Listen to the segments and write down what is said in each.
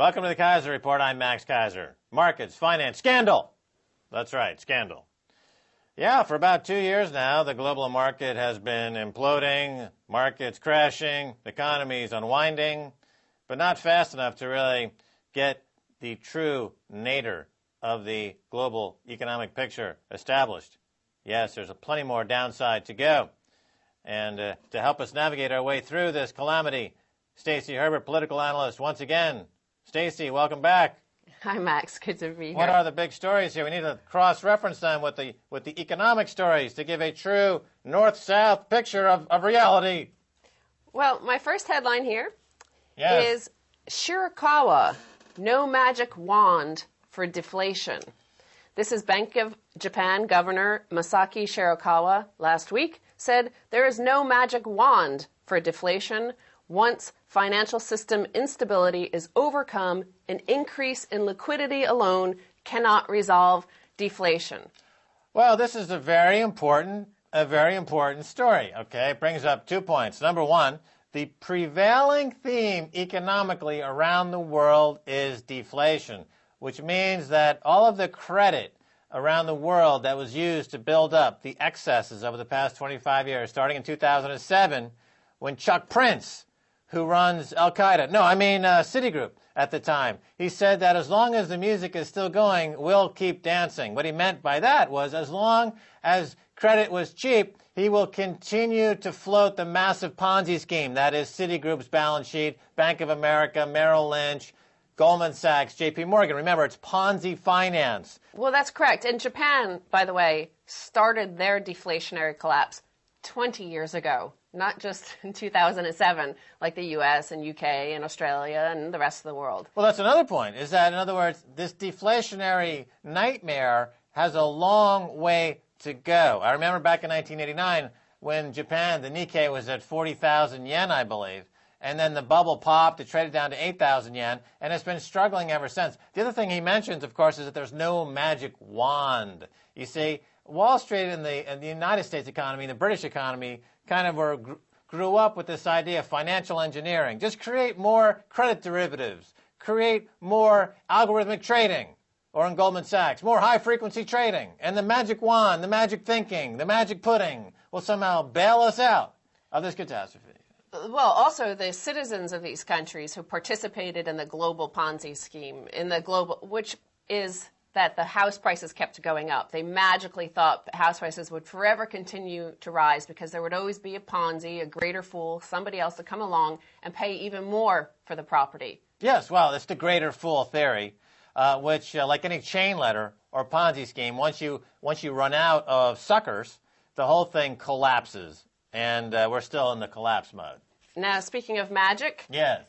Welcome to the Keiser Report. I'm Max Keiser. Markets, finance, scandal. That's right, scandal. Yeah, for about 2 years now, the global market has been imploding, markets crashing, the economy's unwinding, but not fast enough to really get the true nadir of the global economic picture established. Yes, there's plenty more downside to go. And to help us navigate our way through this calamity, Stacy Herbert, political analyst, once again. Stacy, welcome back. Hi, Max. Good to be here. What are the big stories here? We need to cross-reference them with the economic stories to give a true north-south picture of reality. Well, my first headline here is Shirakawa, no magic wand for deflation. This is Bank of Japan Governor Masaki Shirakawa last week said there is no magic wand for deflation. Once financial system instability is overcome, an increase in liquidity alone cannot resolve deflation. Well, this is a very important story, okay? It brings up 2 points. Number one, the prevailing theme economically around the world is deflation, which means that all of the credit around the world that was used to build up the excesses over the past 25 years, starting in 2007, when Chuck Prince, who runs Citigroup at the time, he said that as long as the music is still going, we'll keep dancing. What he meant by that was as long as credit was cheap, he will continue to float the massive Ponzi scheme. That is Citigroup's balance sheet, Bank of America, Merrill Lynch, Goldman Sachs, JP Morgan. Remember, it's Ponzi finance. Well, that's correct. And Japan, by the way, started their deflationary collapse 20 years ago. Not just in 2007, like the U.S. and U.K. and Australia and the rest of the world. Well, that's another point, is that, in other words, this deflationary nightmare has a long way to go. I remember back in 1989 when Japan, the Nikkei was at 40,000 yen, I believe, and then the bubble popped, it traded down to 8,000 yen, and it's been struggling ever since. The other thing he mentions, of course, is that there's no magic wand. You see, Wall Street and the United States economy, the British economy, kind of grew up with this idea of financial engineering. Just create more credit derivatives, create more algorithmic trading, or in Goldman Sachs, more high-frequency trading. And the magic wand, the magic thinking, the magic pudding will somehow bail us out of this catastrophe. Well, also the citizens of these countries who participated in the global Ponzi scheme, which is that the house prices kept going up. They magically thought house prices would forever continue to rise because there would always be a Ponzi, a greater fool, somebody else to come along and pay even more for the property. Yes, well, it's the greater fool theory, which, like any chain letter or Ponzi scheme, once you run out of suckers, the whole thing collapses, and we're still in the collapse mode. Now, speaking of magic, yes,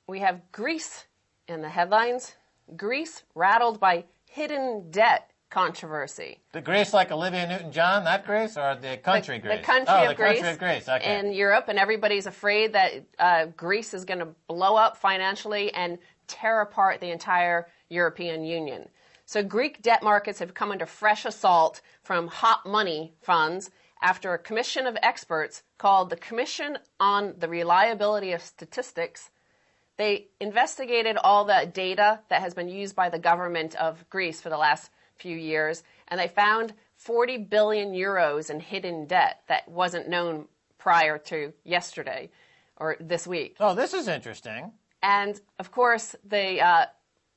we have Greece in the headlines. Greece rattled by hidden debt controversy. The Greece like Olivia Newton-John, that Greece, or the country Greece? The country of Greece. Country of Greece, okay. In Europe, and everybody's afraid that Greece is going to blow up financially and tear apart the entire European Union. So Greek debt markets have come under fresh assault from hot money funds after a commission of experts called the Commission on the Reliability of Statistics. They investigated all the data that has been used by the government of Greece for the last few years, and they found 40 billion euros in hidden debt that wasn't known prior to yesterday or this week. Oh, this is interesting. And, of course, the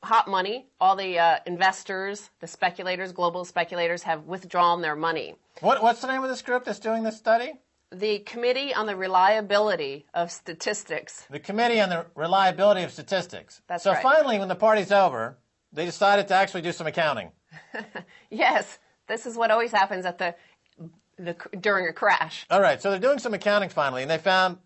hot money, all the investors, the speculators, global speculators, have withdrawn their money. What's the name of this group that's doing this study? The Committee on the Reliability of Statistics. The Committee on the Reliability of Statistics. That's right. So finally, when the party's over, they decided to actually do some accounting. Yes, this is what always happens at during a crash. All right, so they're doing some accounting finally, and they found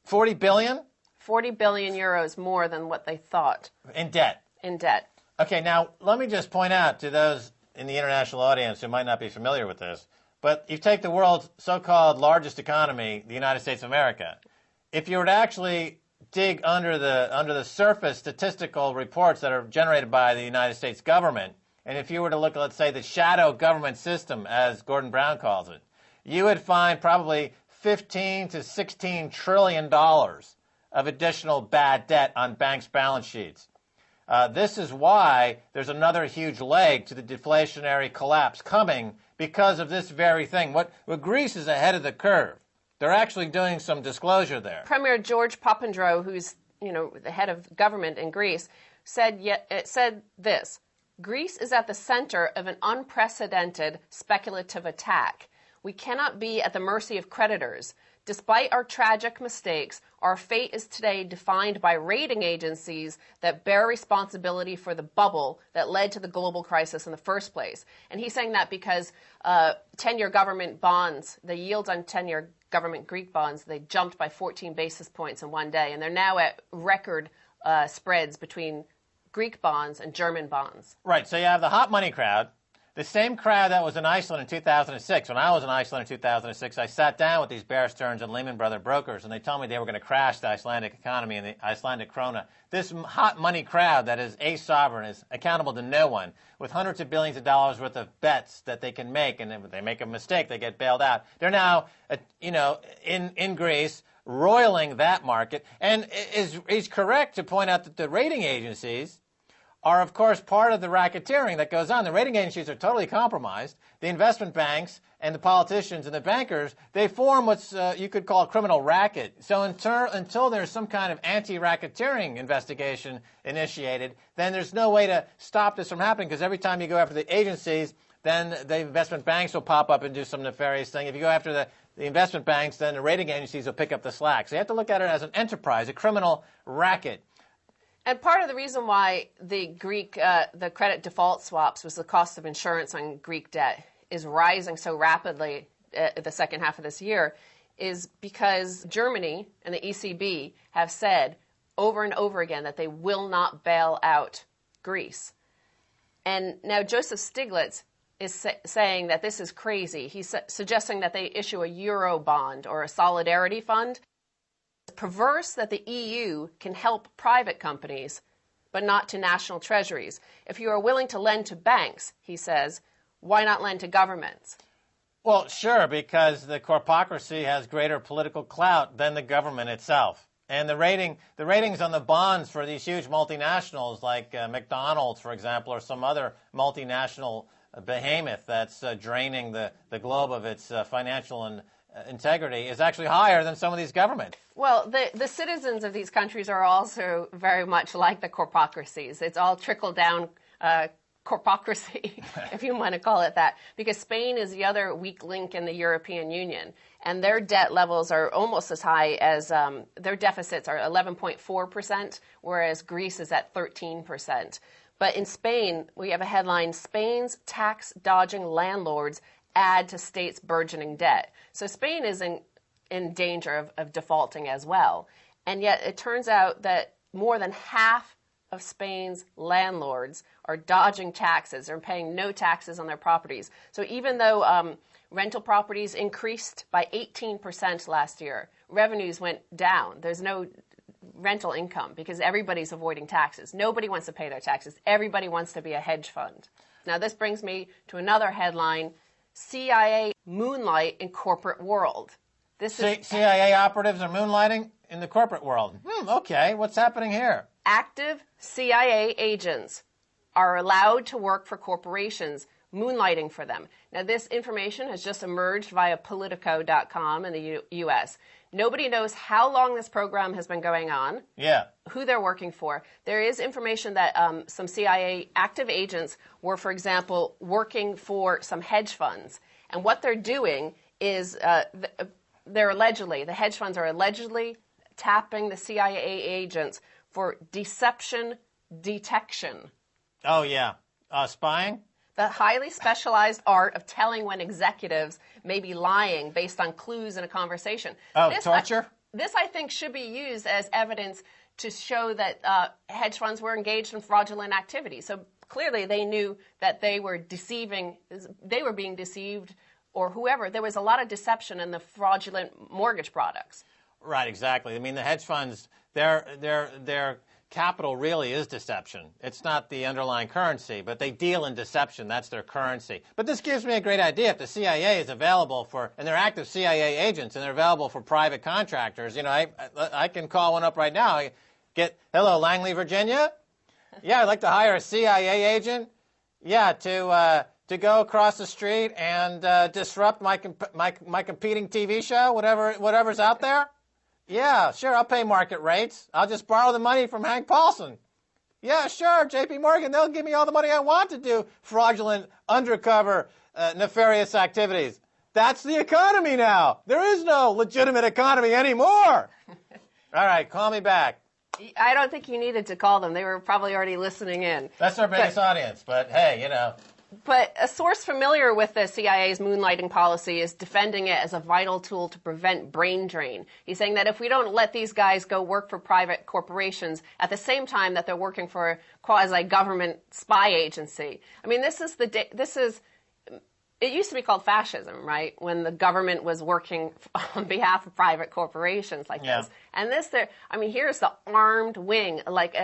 40 billion? 40 billion euros more than what they thought. In debt. In debt. Okay, now let me just point out to those in the international audience who might not be familiar with this, but you take the world's so-called largest economy, the United States of America. If you were to actually dig under the surface statistical reports that are generated by the United States government, and if you were to look at, let's say, the shadow government system, as Gordon Brown calls it, you would find probably $15 to $16 trillion of additional bad debt on banks' balance sheets. This is why there's another huge leg to the deflationary collapse coming because of this very thing. What Greece is ahead of the curve. They're actually doing some disclosure there. Premier George Papandreou, who's the head of government in Greece, said this: Greece is at the center of an unprecedented speculative attack. We cannot be at the mercy of creditors. Despite our tragic mistakes, our fate is today defined by rating agencies that bear responsibility for the bubble that led to the global crisis in the first place. And he's saying that because 10-year government bonds, the yields on 10-year government Greek bonds, they jumped by 14 basis points in one day. And they're now at record spreads between Greek bonds and German bonds. Right, so you have the hot money crowd. The same crowd that was in Iceland in 2006. When I was in Iceland in 2006, I sat down with these Bear Stearns and Lehman Brothers brokers, and they told me they were going to crash the Icelandic economy and the Icelandic krona. This hot money crowd that is a-sovereign is accountable to no one, with hundreds of billions of dollars worth of bets that they can make, and if they make a mistake, they get bailed out. They're now, in Greece, roiling that market. And he's correct to point out that the rating agencies are, of course, part of the racketeering that goes on. The rating agencies are totally compromised. The investment banks and the politicians and the bankers, they form what's you could call a criminal racket. So until there's some kind of anti-racketeering investigation initiated, then there's no way to stop this from happening, because every time you go after the agencies, then the investment banks will pop up and do some nefarious thing. If you go after the investment banks, then the rating agencies will pick up the slack. So you have to look at it as an enterprise, a criminal racket. And part of the reason why the credit default swaps, was the cost of insurance on Greek debt, is rising so rapidly the second half of this year, is because Germany and the ECB have said over and over again that they will not bail out Greece. And now Joseph Stiglitz is saying that this is crazy. He's suggesting that they issue a Euro bond or a solidarity fund. It's perverse that the EU can help private companies, but not to national treasuries. If you are willing to lend to banks, he says, why not lend to governments? Well, sure, because the corpocracy has greater political clout than the government itself. And the ratings on the bonds for these huge multinationals like McDonald's, for example, or some other multinational behemoth that's draining the globe of its financial integrity is actually higher than some of these governments. Well, the citizens of these countries are also very much like the corpocracies. It's all trickle-down corpocracy, if you want to call it that, because Spain is the other weak link in the European Union, and their debt levels are almost as high as their deficits are 11.4%, whereas Greece is at 13%. But in Spain, we have a headline, Spain's tax-dodging landlords add to state's burgeoning debt. So Spain is in danger of defaulting as well. And yet it turns out that more than half of Spain's landlords are dodging taxes. They're paying no taxes on their properties. So even though rental properties increased by 18% last year, revenues went down. There's no rental income because everybody's avoiding taxes. Nobody wants to pay their taxes. Everybody wants to be a hedge fund. Now this brings me to another headline, CIA moonlight in corporate world. CIA operatives are moonlighting in the corporate world. Okay, what's happening here? Active CIA agents are allowed to work for corporations, moonlighting for them. Now, this information has just emerged via Politico.com in the U.S. Nobody knows how long this program has been going on, who they're working for. There is information that some CIA active agents were, for example, working for some hedge funds. And what they're doing is the hedge funds are allegedly tapping the CIA agents for deception detection. Oh, yeah. Spying? The highly specialized art of telling when executives may be lying based on clues in a conversation. Oh, torture? This, I think, should be used as evidence to show that hedge funds were engaged in fraudulent activity. So clearly they knew that they were being deceived, or whoever. There was a lot of deception in the fraudulent mortgage products. Right, exactly. I mean, the hedge funds, their capital really is deception. It's not the underlying currency, but they deal in deception. That's their currency. But this gives me a great idea. If the CIA is available for, and they're active CIA agents, and they're available for private contractors, I can call one up right now. Hello, Langley, Virginia. Yeah, I'd like to hire a CIA agent. Yeah, to go across the street and disrupt my competing TV show, whatever's out there. Yeah, sure, I'll pay market rates. I'll just borrow the money from Hank Paulson. Yeah, sure, J.P. Morgan, they'll give me all the money I want to do fraudulent, undercover, nefarious activities. That's the economy now. There is no legitimate economy anymore. All right, call me back. I don't think you needed to call them. They were probably already listening in. That's our biggest audience, but hey, you know. But a source familiar with the CIA's moonlighting policy is defending it as a vital tool to prevent brain drain. He's saying that if we don't let these guys go work for private corporations at the same time that they're working for a quasi-government spy agency. I mean, it used to be called fascism, right? When the government was working on behalf of private corporations like this. And here's the armed wing, like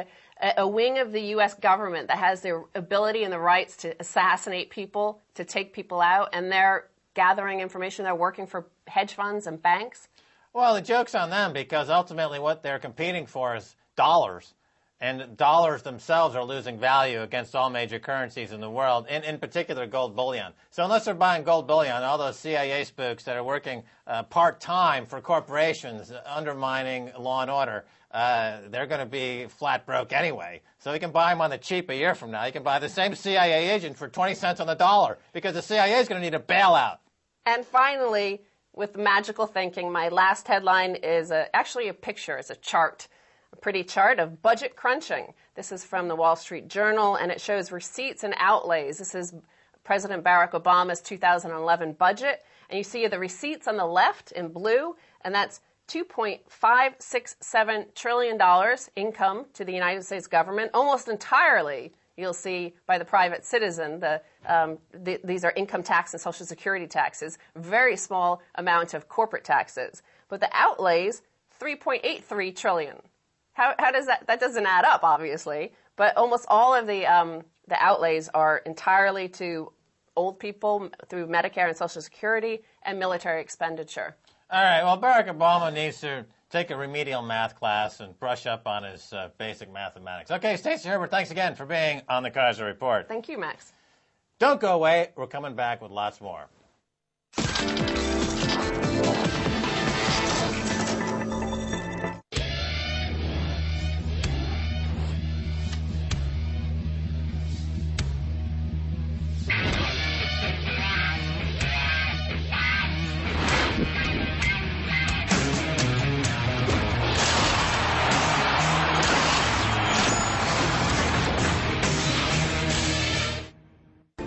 a wing of the U.S. government that has the ability and the rights to assassinate people, to take people out, and they're gathering information. They're working for hedge funds and banks. Well, the joke's on them because ultimately what they're competing for is dollars. And dollars themselves are losing value against all major currencies in the world, in particular gold bullion. So unless they're buying gold bullion, all those CIA spooks that are working part-time for corporations, undermining law and order, they're going to be flat broke anyway. So you can buy them on the cheap a year from now. You can buy the same CIA agent for 20 cents on the dollar because the CIA is going to need a bailout. And finally, with magical thinking, my last headline is actually a picture. It's a chart. A pretty chart of budget crunching. This is from the Wall Street Journal, and it shows receipts and outlays. This is President Barack Obama's 2011 budget, and you see the receipts on the left in blue, and that's $2.567 trillion income to the United States government, almost entirely, you'll see, by the private citizen. These are income tax and Social Security taxes, very small amount of corporate taxes. But the outlays, $3.83 trillion. How does that doesn't add up, obviously, but almost all of the outlays are entirely to old people through Medicare and Social Security and military expenditure. All right, well, Barack Obama needs to take a remedial math class and brush up on his basic mathematics. Okay, Stacy Herbert, thanks again for being on the Keiser Report. Thank you, Max. Don't go away. We're coming back with lots more.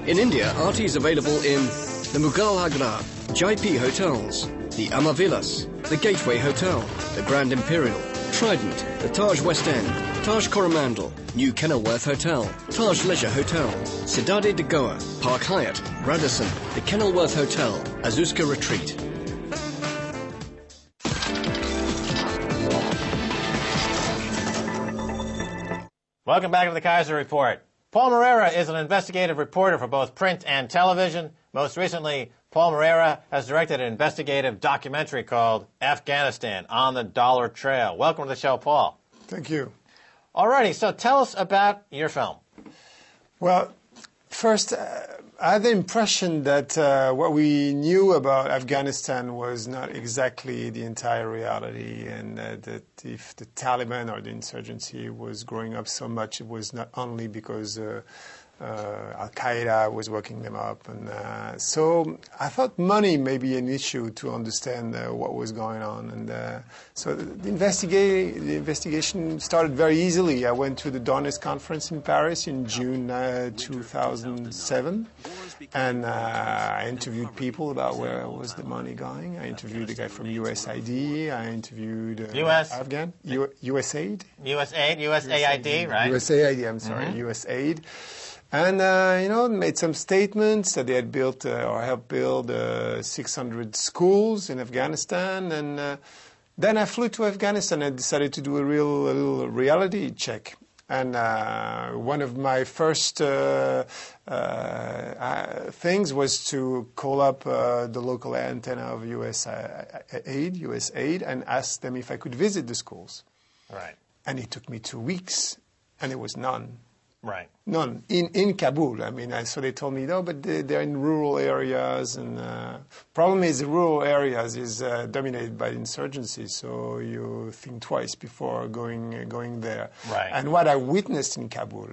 In India, RT is available in the Mughal Agra, Jaipur Hotels, the Amavillas, the Gateway Hotel, the Grand Imperial, Trident, the Taj West End, Taj Coromandel, New Kenilworth Hotel, Taj Leisure Hotel, Cidade de Goa, Park Hyatt, Radisson, the Kenilworth Hotel, Azusa Retreat. Welcome back to the Keiser Report. Paul Moreira is an investigative reporter for both print and television. Most recently, Paul Moreira has directed an investigative documentary called Afghanistan, On the Dollar Trail. Welcome to the show, Paul. Thank you. Alrighty, so tell us about your film. Well, first, I had the impression that what we knew about Afghanistan was not exactly the entire reality, and that if the Taliban or the insurgency was growing up so much, it was not only because Al-Qaeda was working them up. And so I thought money may be an issue to understand what was going on. And so the investigation started very easily. I went to the Donors Conference in Paris in June 2007. And I interviewed people about where was the money going. I interviewed a guy from USAID. I interviewed USAID. USAID, right? USAID, I'm sorry, USAID. And, made some statements that they had built or helped build 600 schools in Afghanistan. And then I flew to Afghanistan and decided to do a little reality check. And one of my first things was to call up the local antenna of USAID, and ask them if I could visit the schools. Right. And it took me 2 weeks, and there was none. Right. None in Kabul. I mean, so they told me, no, but they're in rural areas, and problem is the rural areas is dominated by insurgency, so you think twice before going there. Right. And what I witnessed in Kabul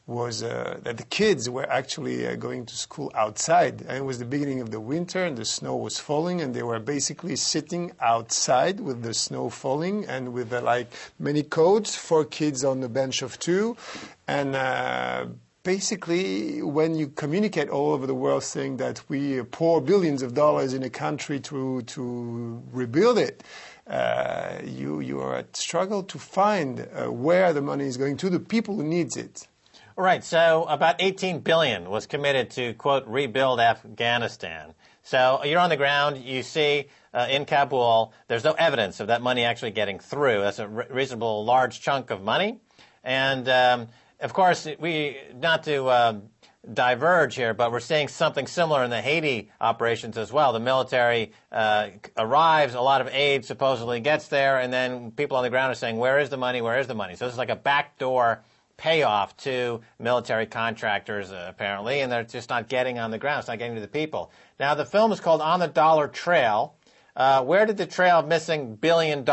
was that the kids were actually going to school outside, and it was the beginning of the winter, and the snow was falling, and they were basically sitting outside with the snow falling, and with like many coats, 4 kids on the bench of 2, and basically, when you communicate all over the world saying that we pour billions of dollars in a country to rebuild it, you are at struggle to find where the money is going to, the people who needs it. Right. So about $18 billion was committed to, quote, rebuild Afghanistan. So you're on the ground. You see in Kabul, there's no evidence of that money actually getting through. That's a reasonable large chunk of money. And, of course, not to diverge here, but we're seeing something similar in the Haiti operations as well. The military arrives, a lot of aid supposedly gets there, and then people on the ground are saying, where is the money, where is the money? So this is like a backdoor payoff to military contractors, apparently, and they're just not getting on the ground. It's not getting to the people. Now, the film is called On the Dollar Trail. Where did the trail of missing $1 billion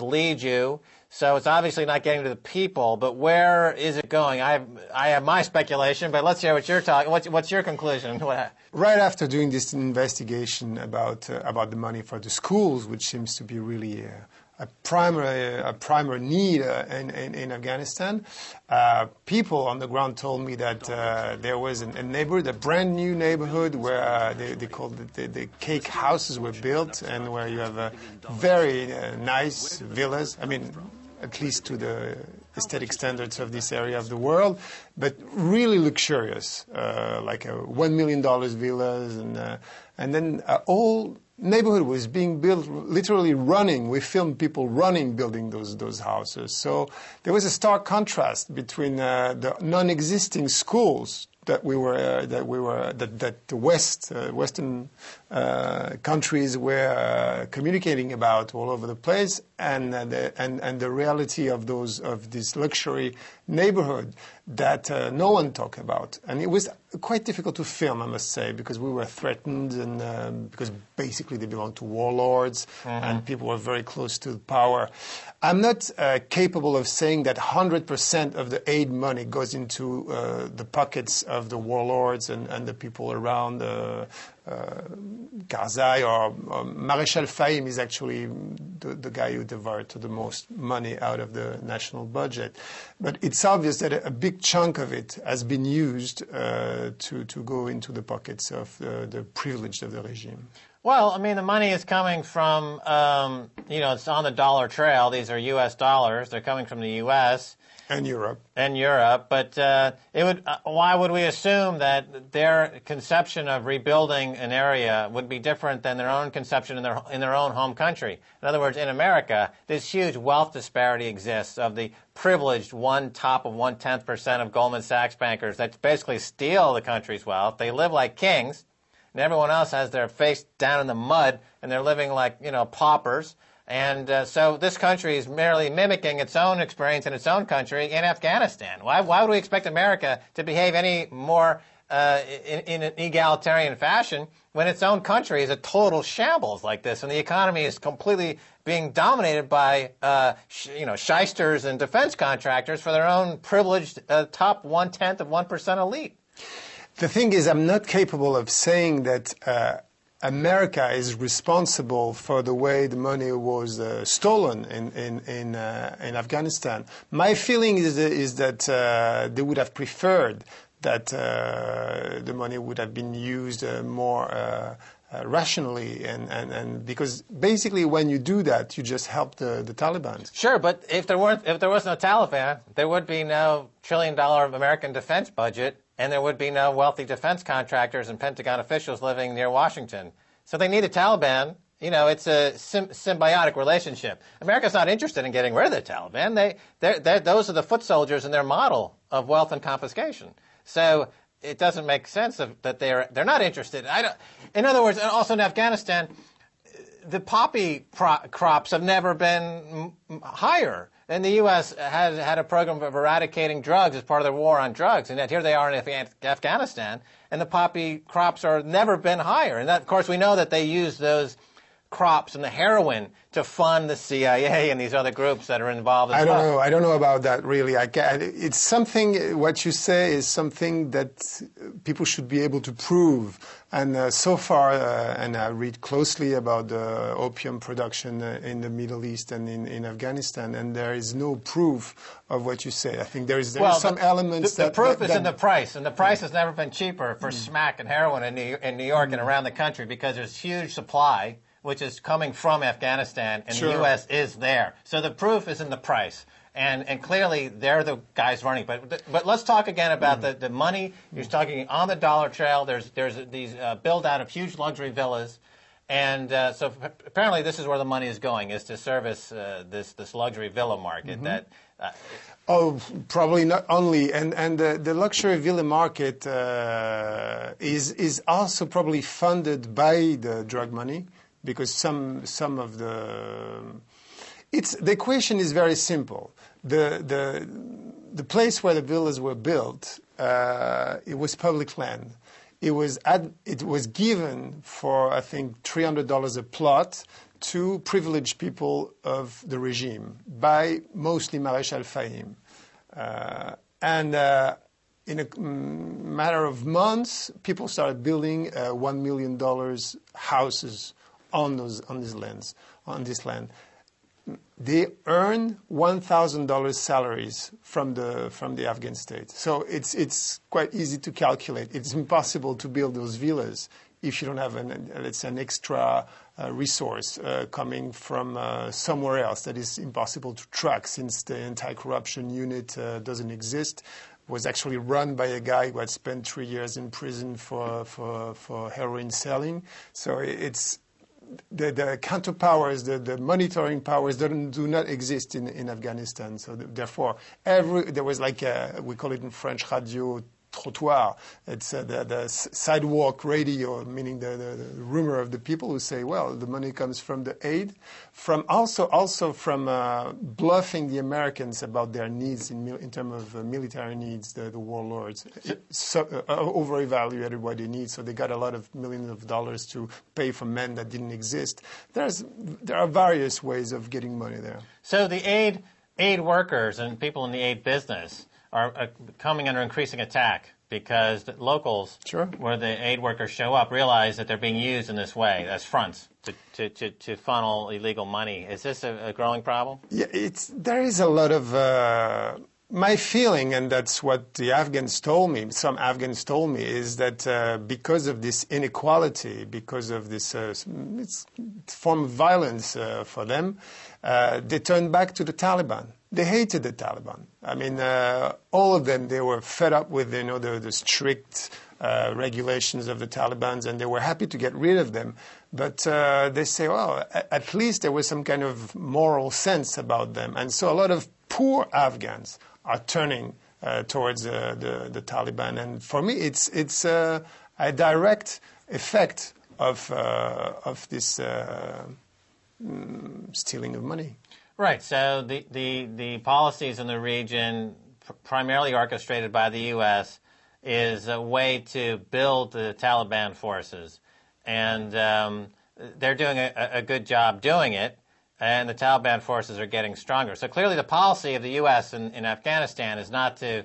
lead you? So it's obviously not getting to the people, but where is it going? I have my speculation, but let's hear what you're talking. What's your conclusion? Right after doing this investigation about the money for the schools, which seems to be really a primary need in Afghanistan, people on the ground told me that there was a neighborhood, a brand new neighborhood where they called it the cake houses were built, and where you have very nice villas. I mean, at least to the aesthetic standards of this area of the world, but really luxurious, like $1 million villas, and then all neighborhood was being built, literally running. We filmed people running, building those houses. So there was a stark contrast between the non-existing schools that the Western countries were communicating about all over the place, and the reality of this luxury neighborhood that no one talked about. And it was quite difficult to film, I must say, because we were threatened, and because basically they belonged to warlords, and people were very close to power. I'm not capable of saying that 100% of the aid money goes into the pockets of the warlords and the people around Karzai, or Marshal Fahim is actually the guy who diverted the most money out of the national budget. But it's obvious that a big chunk of it has been used to go into the pockets of the privileged of the regime. Well, I mean, the money is coming from, it's on the dollar trail. These are U.S. dollars. They're coming from the U.S. And Europe. But why would we assume that their conception of rebuilding an area would be different than their own conception in their own home country? In other words, in America, this huge wealth disparity exists of the privileged 1/10% of Goldman Sachs bankers that basically steal the country's wealth. They live like kings, and everyone else has their face down in the mud, and they're living like, paupers. And so this country is merely mimicking its own experience in its own country in Afghanistan. Why would we expect America to behave any more in an egalitarian fashion when its own country is a total shambles like this, and the economy is completely being dominated by shysters and defense contractors for their own privileged top 1/10% elite? The thing is, I'm not capable of saying that America is responsible for the way the money was stolen in Afghanistan. My feeling is that they would have preferred that the money would have been used more rationally, and because basically when you do that, you just help the Taliban. Sure, but if there was no Taliban, there would be no $1 trillion American defense budget, and there would be no wealthy defense contractors and Pentagon officials living near Washington. So they need a Taliban. It's a symbiotic relationship. America's not interested in getting rid of the Taliban. Those are the foot soldiers in their model of wealth and confiscation. So it doesn't make sense that they're not interested. In other words, also in Afghanistan, the poppy crops have never been higher. And the U.S. had a program of eradicating drugs as part of their war on drugs, and yet here they are in Afghanistan, and the poppy crops are never been higher. And that, of course, we know that they use those crops and the heroin to fund the CIA and these other groups that are involved as well. I don't know about that, really. It's something, what you say is something that people should be able to prove. And so far, and I read closely about the opium production in the Middle East and in Afghanistan, and there is no proof of what you say. I think there is some elements the proof is in the price, and the price has never been cheaper for smack and heroin in New York and around the country because there's huge supply, which is coming from Afghanistan, and the U.S. is there. So the proof is in the price. And clearly, they're the guys running. But let's talk again about the money. You're talking on the dollar trail. There's these build-out of huge luxury villas. And so apparently this is where the money is going, is to service this luxury villa market. That probably not only. And the luxury villa market is also probably funded by the drug money, because some of the equation is very simple. The place where the villas were built, it was public land. It was given for, I think, $300 a plot to privileged people of the regime by mostly Maréchal Fahim. And in a matter of months, people started building $1 million houses on this land. They earn $1,000 salaries from the Afghan state. So it's quite easy to calculate. It's impossible to build those villas if you don't have an extra resource coming from somewhere else that is impossible to track, since the anti-corruption unit doesn't exist. Was actually run by a guy who had spent 3 years in prison for heroin selling. So it's the counterpowers, the monitoring powers do not exist in Afghanistan. So therefore, there was like we call it in French radio trottoir. It's the sidewalk radio, meaning the rumor of the people who say, well, the money comes from the aid, from also from bluffing the Americans about their needs in terms of military needs. The warlords over-evaluated what they need, so they got a lot of millions of dollars to pay for men that didn't exist. There are various ways of getting money there. So the aid workers and people in the aid business are coming under increasing attack because the locals, where the aid workers show up, realize that they're being used in this way as fronts to funnel illegal money. Is this a growing problem? Yeah, there is a lot of. My feeling, and that's what the Afghans told me, some Afghans told me, is that because of this inequality, because of this form of violence for them, they turned back to the Taliban. They hated the Taliban. I mean, all of them, they were fed up with, the strict regulations of the Taliban, and they were happy to get rid of them. But they say, well, at least there was some kind of moral sense about them. And so a lot of poor Afghans are turning towards the Taliban. And for me, it's a direct effect of this stealing of money. Right. So the policies in the region, primarily orchestrated by the U.S., is a way to build the Taliban forces. And they're doing a good job doing it, and the Taliban forces are getting stronger. So clearly the policy of the U.S. in Afghanistan is not to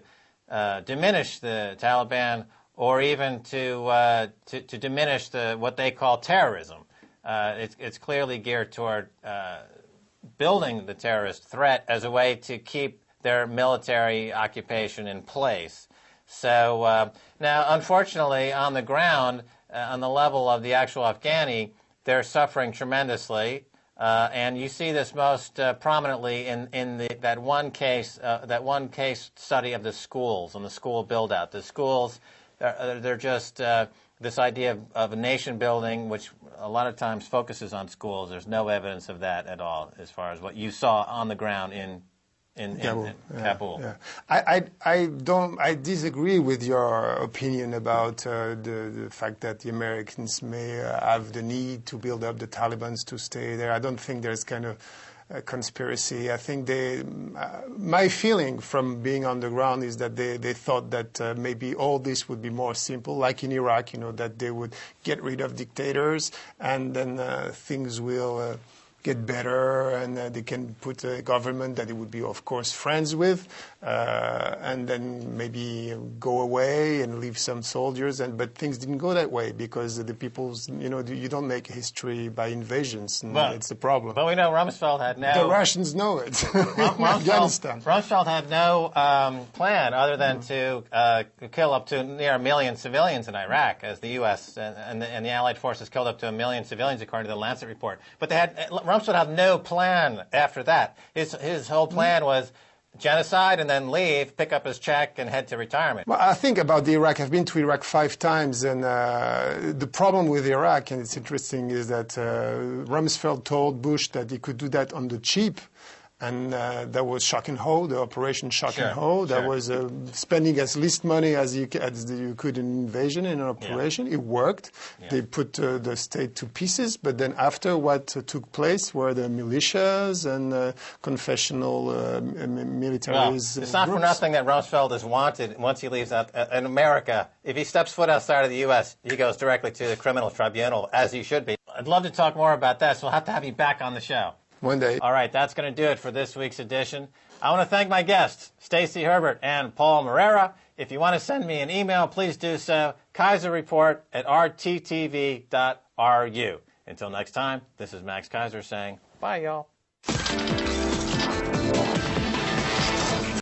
diminish the Taliban or even to diminish what they call terrorism. It's clearly geared toward building the terrorist threat as a way to keep their military occupation in place. So now, unfortunately, on the ground, on the level of the actual Afghani, they're suffering tremendously. And you see this most prominently in that one case study of the schools and the school build-out. The schools, they're just this idea of a nation building, which a lot of times focuses on schools. There's no evidence of that at all, as far as what you saw on the ground in Kabul. Yeah. I disagree with your opinion about the fact that the Americans may have the need to build up the Taliban to stay there. I don't think there's kind of conspiracy. I think my feeling from being on the ground is that they thought that maybe all this would be more simple, like in Iraq, that they would get rid of dictators and then things will get better, and they can put a government that they would be, of course, friends with, and then maybe go away and leave some soldiers. But things didn't go that way because the people's, you don't make history by invasions, and it's the problem. But we know Rumsfeld had no... The Russians know it. Afghanistan. Rumsfeld had no plan other than to kill up to near 1 million civilians in Iraq, as the U.S. and the Allied forces killed up to 1 million civilians, according to the Lancet report. But Rumsfeld had no plan after that. His whole plan was genocide and then leave, pick up his check, and head to retirement. Well, I think about Iraq. I've been to Iraq 5 times, and the problem with Iraq, and it's interesting, is that Rumsfeld told Bush that he could do that on the cheap. And that was shock and hold, the Operation Shock and Hold. That was spending as least money as you could in invasion, in an operation. It worked. They put the state to pieces. But then after what took place were the militias and confessional militaries. It's not for nothing that Rumsfeld is wanted once he leaves in America. If he steps foot outside of the U.S., he goes directly to the criminal tribunal, as he should be. I'd love to talk more about that, so we'll have to have you back on the show. One day. All right, that's going to do it for this week's edition. I want to thank my guests, Stacy Herbert and Paul Moreira. If you want to send me an email, please do so. KeiserReport@rttv.ru. Until next time, this is Max Keiser saying bye, y'all.